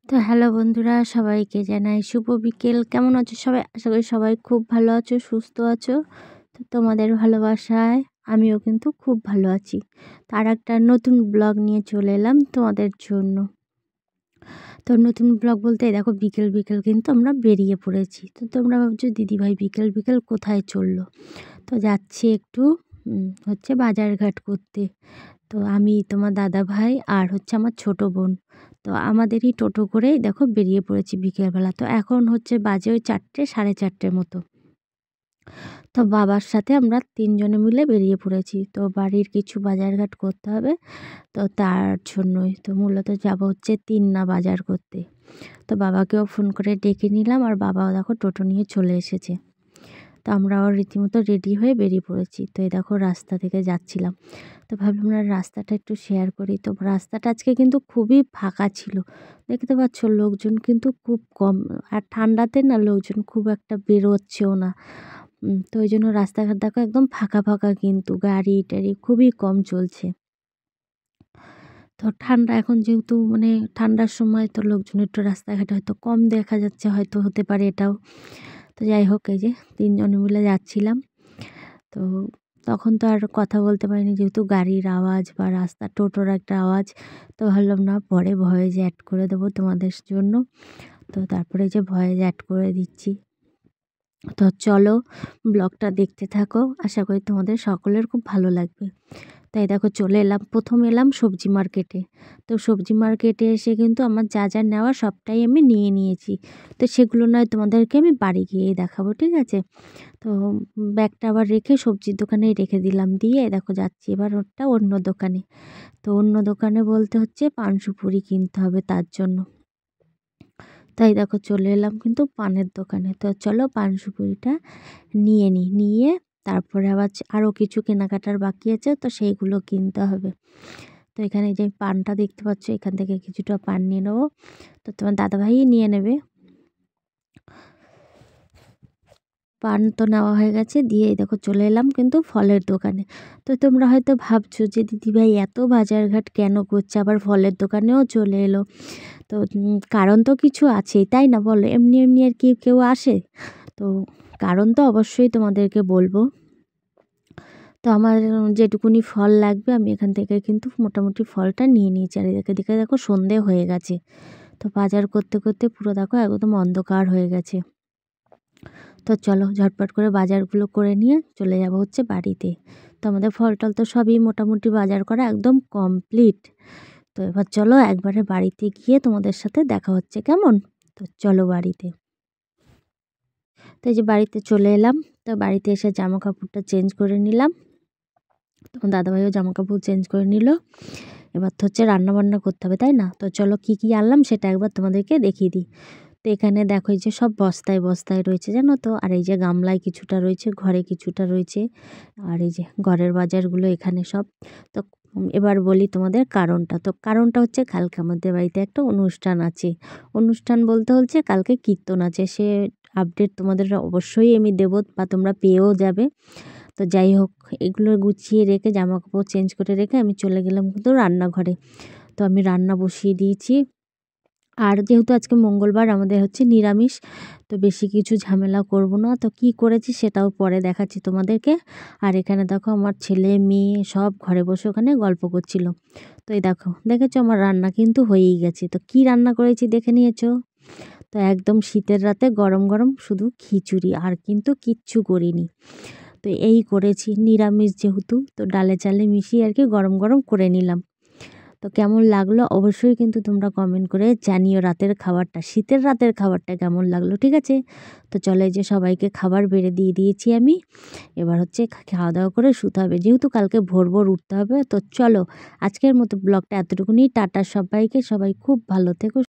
তো হ্যালো বন্ধুরা, সবাইকে জানাই শুভ বিকেল। কেমন আছো সবাই? আশা করি সবাই খুব ভালো আছো, সুস্থ আছো। তো তোমাদের ভালোবাসায় আমিও কিন্তু খুব ভালো আছি। তার একটা নতুন ব্লগ নিয়ে চলে এলাম তোমাদের জন্য। তো নতুন ব্লগ বলতে দেখো বিকেল বিকেল কিন্তু আমরা বেরিয়ে পড়েছি। তো তোমরা ভাবছো দিদিভাই বিকেল বিকেল কোথায় চললো? তো যাচ্ছি একটু হচ্ছে বাজারঘাট করতে। তো আমি, তোমার দাদা ভাই আর হচ্ছে আমার ছোট বোন। তো আমাদেরই টোটো করেই দেখো বেরিয়ে পড়েছি বিকেলবেলা। তো এখন হচ্ছে বাজে ওই 4টে, 4:30 মতো। তো বাবার সাথে আমরা 3 জনে মিলে বেরিয়ে পড়েছি। তো বাড়ির কিছু বাজারঘাট করতে হবে। তো তার জন্যই তো মূলত যাব হচ্ছে 3 বাজার করতে। তো বাবাকেও ফোন করে ডেকে নিলাম, আর বাবাও দেখো টোটো নিয়ে চলে এসেছে। তো আমরাও রীতিমতো রেডি হয়ে বেরিয়ে পড়েছি। তো এই দেখো রাস্তা থেকে যাচ্ছিলাম। তো ভাবলাম না রাস্তাটা একটু শেয়ার করি। তো রাস্তাটা আজকে কিন্তু খুবই ফাঁকা ছিল। দেখতে পাচ্ছ লোকজন কিন্তু খুব কম। আর ঠান্ডাতে না লোকজন খুব একটা বেরোচ্ছেও না। তো ওই জন্য রাস্তাঘাট দেখো একদম ফাঁকা ফাঁকা, কিন্তু গাড়ি টাড়ি খুবই কম চলছে। তো ঠান্ডা এখন যেহেতু মানে ঠান্ডার সময়, তো লোকজন একটু রাস্তাঘাটে হয়তো কম দেখা যাচ্ছে, হয়তো হতে পারে এটাও। তো যাই হোক, এই যে 3 জনে মিলে যাচ্ছিলাম। তো তখন তো আর কথা বলতে পারিনি, যেহেতু গাড়ির আওয়াজ বা রাস্তা টোটোর একটা আওয়াজ। তো ভাবলাম না পরে ভয়েস অ্যাড করে দেবো তোমাদের জন্য। তো তারপরে যে ভয়েস অ্যাড করে দিচ্ছি। তো চলো ব্লগটা দেখতে থাকো, আশা করি তোমাদের সকলের খুব ভালো লাগবে। তাই দেখো চলে এলাম, প্রথম এলাম সবজি মার্কেটে। তো সবজি মার্কেটে এসে কিন্তু আমার যা যা নেওয়া সবটাই আমি নিয়ে নিয়েছি। তো সেগুলো নয় তোমাদেরকে আমি বাড়ি গিয়েই দেখাবো, ঠিক আছে? তো ব্যাগটা আবার রেখে সবজির দোকানেই রেখে দিলাম, দিয়ে দেখো যাচ্ছি এবার ওটা অন্য দোকানে। তো অন্য দোকানে বলতে হচ্ছে পান সুপুরি কিনতে হবে তার জন্য। তাই দেখো চলে এলাম কিন্তু পানের দোকানে। তো চলো পান সুপুরিটা নিয়ে তারপরে আবার আরও কিছু কেনাকাটার বাকি আছে, তো সেইগুলো কিনতে হবে। তো এখানে যে পানটা দেখতে পাচ্ছ, এখান থেকে কিছুটা পান নিয়ে নেবো। তো তোমার দাদাভাই নিয়ে নেবে। পান তো নেওয়া হয়ে গেছে, দিয়ে দেখো চলে এলাম কিন্তু ফলের দোকানে। তো তোমরা হয়তো ভাবছো যে দিদিভাই এত বাজারঘাট কেন করছে, আবার ফলের দোকানেও চলে এলো। তো কারণ তো কিছু আছেই, তাই না বলো? এমনি এমনি আর কি কেউ আসে? তো কারণ তো অবশ্যই তোমাদেরকে বলবো। তো আমার যেটুকুনি ফল লাগবে আমি এখান থেকে কিন্তু মোটামুটি ফলটা নিয়ে নিয়েছি। আর এদিকে দিকে দেখো সন্ধে হয়ে গেছে। তো বাজার করতে করতে পুরো দেখো একদম অন্ধকার হয়ে গেছে। তো চলো ঝটপট করে বাজারগুলো করে নিয়ে চলে যাব হচ্ছে বাড়িতে। তো আমাদের ফল টল তো সবই মোটামুটি বাজার করা একদম কমপ্লিট। তো এবার চলো একবারে বাড়িতে গিয়ে তোমাদের সাথে দেখা হচ্ছে, কেমন? তো চলো বাড়িতে। তো এই যে বাড়িতে চলে এলাম। তো বাড়িতে এসে জামা কাপড়টা চেঞ্জ করে নিলাম। তখন দাদাভাইও জামা কাপড় চেঞ্জ করে নিল। এবার তো হচ্ছে রান্নাবান্না করতে হবে, তাই না? তো চলো কী কী আনলাম সেটা একবার তোমাদেরকে দেখিয়ে দিই। তো এখানে দেখো এই যে সব বস্তায় বস্তায় রয়েছে, জানো তো? আর এই যে গামলায় কিছুটা রয়েছে, ঘরে কিছুটা রয়েছে। আর এই যে ঘরের বাজারগুলো এখানে সব। তো এবার বলি তোমাদের কারণটা। তো কারণটা হচ্ছে কালকে আমাদের বাড়িতে একটা অনুষ্ঠান আছে। অনুষ্ঠান বলতে হচ্ছে কালকে কীর্তন আছে, সে আপডেট তোমাদের অবশ্যই আমি দেবো বা তোমরা পেয়েও যাবে। তো যাই হোক, এগুলো গুছিয়ে রেখে জামা কাপড় চেঞ্জ করে রেখে আমি চলে গেলাম কিন্তু রান্নাঘরে। তো আমি রান্না বসিয়ে দিয়েছি। আর যেহেতু আজকে মঙ্গলবার আমাদের হচ্ছে নিরামিষ, তো বেশি কিছু ঝামেলা করব না। তো কি করেছি সেটাও পরে দেখাচ্ছি তোমাদেরকে। আর এখানে দেখো আমার ছেলে মেয়ে সব ঘরে বসে ওখানে গল্প করছিল। তো এই দেখো দেখেছো আমার রান্না কিন্তু হয়েই গেছে। তো কি রান্না করেছি দেখে নিয়েছো? তো একদম শীতের রাতে গরম গরম শুধু খিচুড়ি, আর কিন্তু কিচ্ছু করিনি। তো এই করেছি নিরামিষ যেহেতু, তো ডালে চালে মিশিয়ে আর কি গরম গরম করে নিলাম। তো কেমন লাগলো অবশ্যই কিন্তু তোমরা কমেন্ট করে জানিও রাতের খাবারটা, শীতের রাতের খাবারটা কেমন লাগলো, ঠিক আছে? তো চলো এই যে সবাইকে খাবার বেড়ে দিয়ে দিয়েছি আমি। এবার হচ্ছে খাওয়া দাওয়া করে শুতে হবে, যেহেতু কালকে ভোর ভোর উঠতে হবে। তো চলো আজকের মতো ব্লগটা এতটুকুনি, টাটা সবাইকে, সবাই খুব ভালো থেকো।